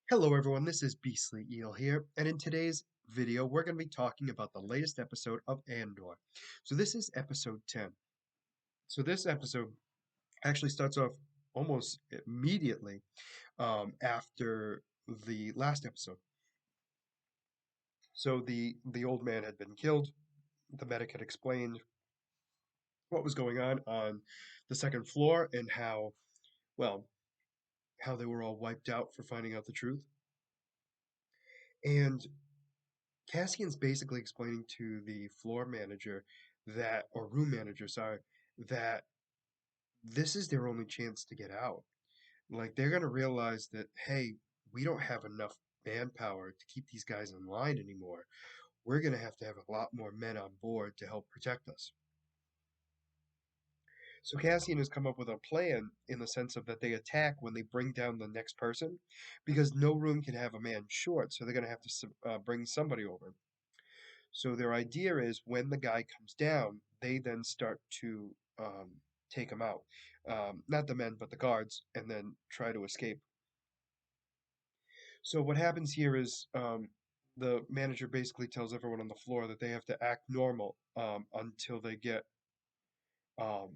Hello everyone, this is Beastly Eel here, and in today's video we're going to be talking about the latest episode of Andor. So this is episode 10. So this episode actually starts off almost immediately after the last episode. So the old man had been killed. The medic had explained what was going on the second floor and well, how they were all wiped out for finding out the truth. And Cassian's basically explaining to the floor manager or room manager, sorry, that this is their only chance to get out. Like, they're going to realize that, hey, we don't have enough manpower to keep these guys in line anymore. We're going to have a lot more men on board to help protect us. So Cassian has come up with a plan in the sense of that they attack when they bring down the next person, because no room can have a man short, so they're going to have to bring somebody over. So their idea is when the guy comes down, they then start to take him out. Not the men, but the guards, and then try to escape. So what happens here is the manager basically tells everyone on the floor that they have to act normal until they get um,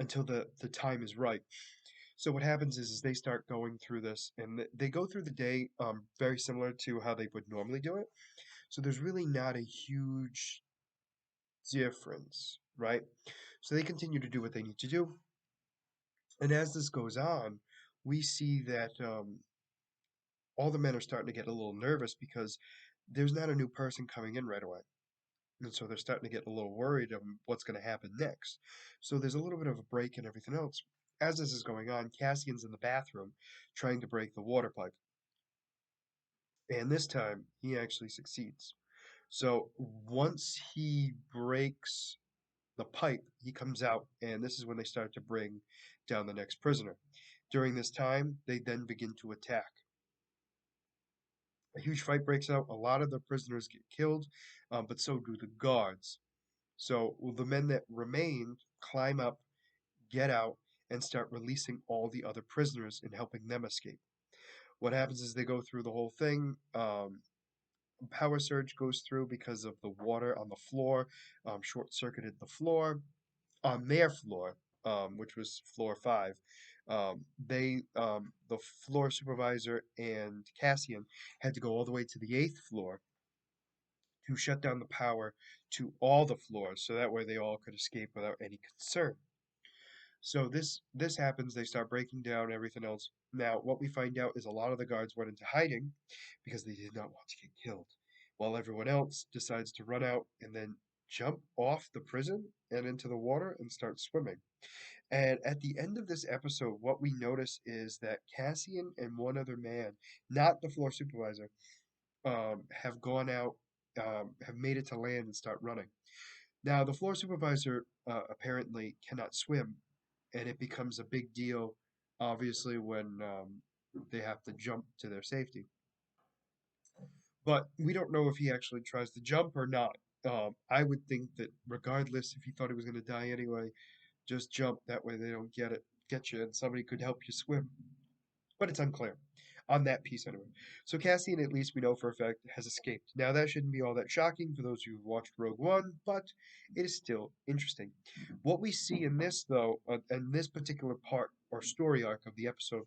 until the time is right. So what happens is they start going through this, and they go through the day very similar to how they would normally do it. So there's really not a huge difference, right? So they continue to do what they need to do. And as this goes on, we see that all the men are starting to get a little nervous because there's not a new person coming in right away. And so they're starting to get a little worried of what's going to happen next. So there's a little bit of a break and everything else. As this is going on, Cassian's in the bathroom trying to break the water pipe. And this time, he actually succeeds. So once he breaks the pipe, he comes out, and this is when they start to bring down the next prisoner. During this time, they then begin to attack. A huge fight breaks out. A lot of the prisoners get killed, but so do the guards. So the men that remained climb up, get out, and start releasing all the other prisoners and helping them escape. What happens is they go through the whole thing. Power surge goes through because of the water on the floor, short-circuited the floor. On their floor, which was floor five, the floor supervisor and Cassian had to go all the way to the eighth floor to shut down the power to all the floors, so that way they all could escape without any concern. So this happens. They start breaking down everything else. Now, what we find out is a lot of the guards went into hiding because they did not want to get killed, while everyone else decides to run out and then jump off the prison and into the water and start swimming. And at the end of this episode, what we notice is that Cassian and one other man, not the floor supervisor, have gone out, have made it to land and start running. Now, the floor supervisor apparently cannot swim, and it becomes a big deal, obviously, when they have to jump to their safety. But we don't know if he actually tries to jump or not. I would think that regardless, if he thought he was going to die anyway, just jump. That way they don't get you, and somebody could help you swim. But it's unclear on that piece anyway. So Cassian, at least we know for a fact, has escaped. Now that shouldn't be all that shocking for those who've watched Rogue One, but it is still interesting. What we see in this, though, in this particular part or story arc of the episode,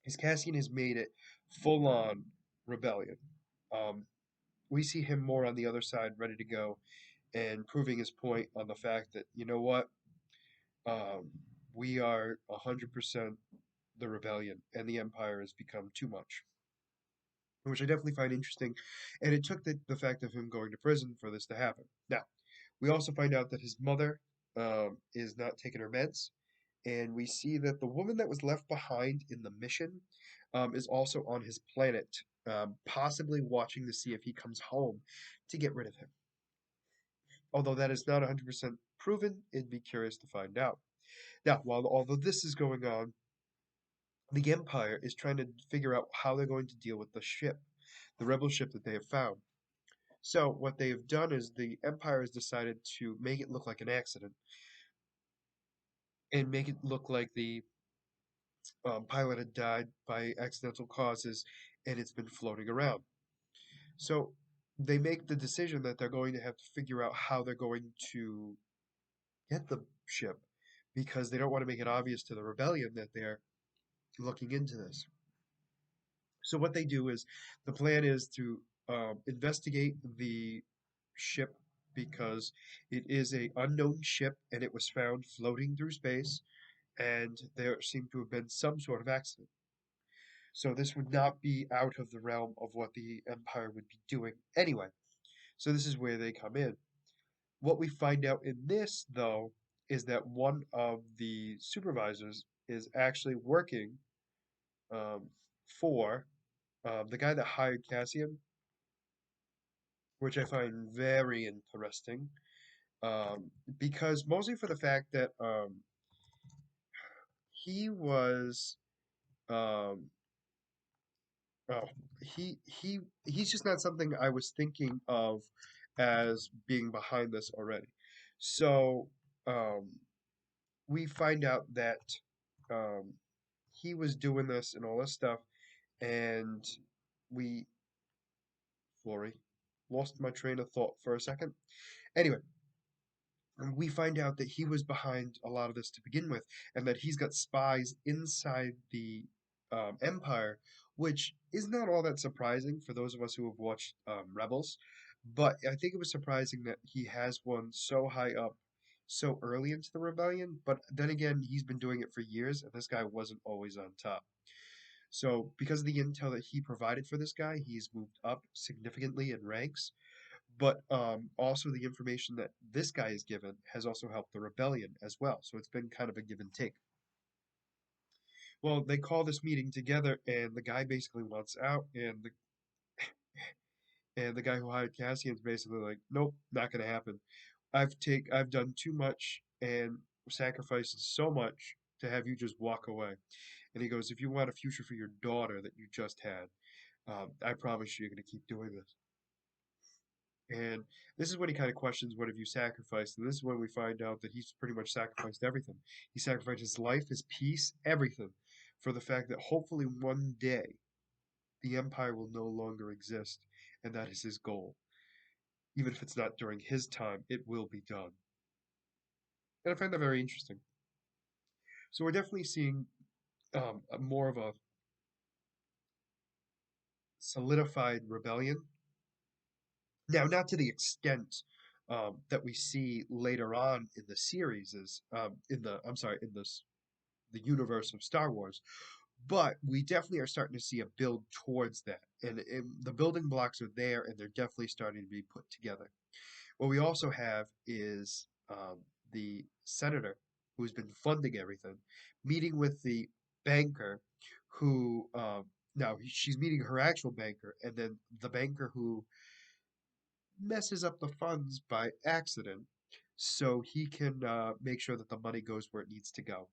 is Cassian has made it full on rebellion. Um, we see him more on the other side, ready to go, and proving his point on the fact that, you know what, um, we are 100% the rebellion, and the Empire has become too much, which I definitely find interesting. And it took the fact of him going to prison for this to happen. Now, we also find out that his mother is not taking her meds, and we see that the woman that was left behind in the mission is also on his planet, possibly watching to see if he comes home to get rid of him. Although that is not 100% proven, it'd be curious to find out. Now, although this is going on, the Empire is trying to figure out how they're going to deal with the ship, the rebel ship that they have found. So what they have done is the Empire has decided to make it look like an accident and make it look like the pilot had died by accidental causes, and it's been floating around. So they make the decision that they're going to have to figure out how they're going to get the ship because they don't want to make it obvious to the rebellion that they're looking into this. So what they do is the plan is to investigate the ship because it is a unknown ship and it was found floating through space and there seemed to have been some sort of accident. So this would not be out of the realm of what the Empire would be doing anyway. So this is where they come in. What we find out in this, though, is that one of the supervisors is actually working um, for the guy that hired Cassian, which I find very interesting, because mostly for the fact that he was um, oh, he's just not something I was thinking of as being behind this already. So um, we find out that um, he was doing this and all this stuff, and we, sorry, lost my train of thought for a second. Anyway, and we find out that he was behind a lot of this to begin with, and that he's got spies inside the Empire, which is not all that surprising for those of us who have watched Rebels. But I think it was surprising that he has one so high up so early into the rebellion. But then again, he's been doing it for years, and this guy wasn't always on top. So, because of the intel that he provided for this guy, he's moved up significantly in ranks. But also the information that this guy is given has also helped the rebellion as well. So it's been kind of a give and take. Well, they call this meeting together, and the guy basically wants out, and the guy who hired Cassian's basically like, nope, not gonna happen. I've done too much and sacrificed so much to have you just walk away. And he goes, if you want a future for your daughter that you just had, I promise you're gonna keep doing this. And this is when he kind of questions what have you sacrificed. And this is when we find out that he's pretty much sacrificed everything. He sacrificed his life, his peace, everything for the fact that hopefully one day the Empire will no longer exist. And that is his goal. Even if it's not during his time, it will be done. And I find that very interesting. So we're definitely seeing more of a solidified rebellion. Now, not to the extent that we see later on in the series, is in the I'm sorry, in this the universe of Star Wars. But we definitely are starting to see a build towards that. And the building blocks are there and they're definitely starting to be put together. What we also have is the senator who's been funding everything, meeting with the banker who, now she's meeting her actual banker, and then the banker who messes up the funds by accident so he can make sure that the money goes where it needs to go.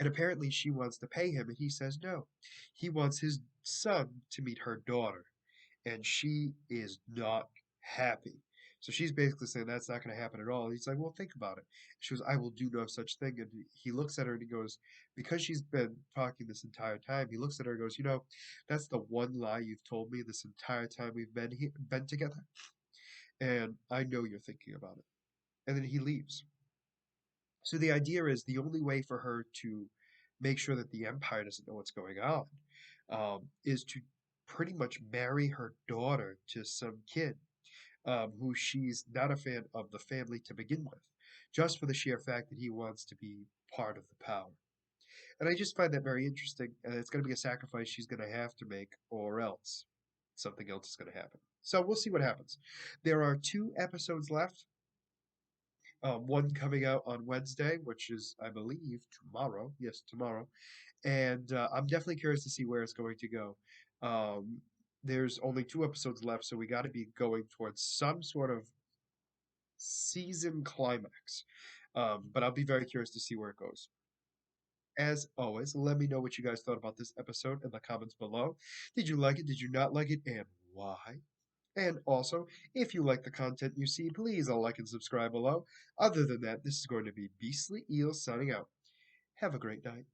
And apparently she wants to pay him, and he says no. He wants his son to meet her daughter, and she is not happy. So she's basically saying that's not going to happen at all. And he's like, well, think about it. She goes, I will do no such thing. And he looks at her and he goes, because she's been talking this entire time, he looks at her and goes, that's the one lie you've told me this entire time we've been together. And I know you're thinking about it. And then he leaves. So the idea is the only way for her to make sure that the Empire doesn't know what's going on is to pretty much marry her daughter to some kid who she's not a fan of the family to begin with, just for the sheer fact that he wants to be part of the power. And I just find that very interesting, and it's going to be a sacrifice she's going to have to make, or else something else is going to happen. So we'll see what happens. There are 2 episodes left. One coming out on Wednesday, which is, I believe, tomorrow. Yes, tomorrow. And I'm definitely curious to see where it's going to go. Um, there's only 2 episodes left, so we got to be going towards some sort of season climax. But I'll be very curious to see where it goes. As always, let me know what you guys thought about this episode in the comments below. Did you like it? Did you not like it? And why? And also, if you like the content you see, please like and subscribe below. Other than that, this is going to be Beastly Eel signing out. Have a great night.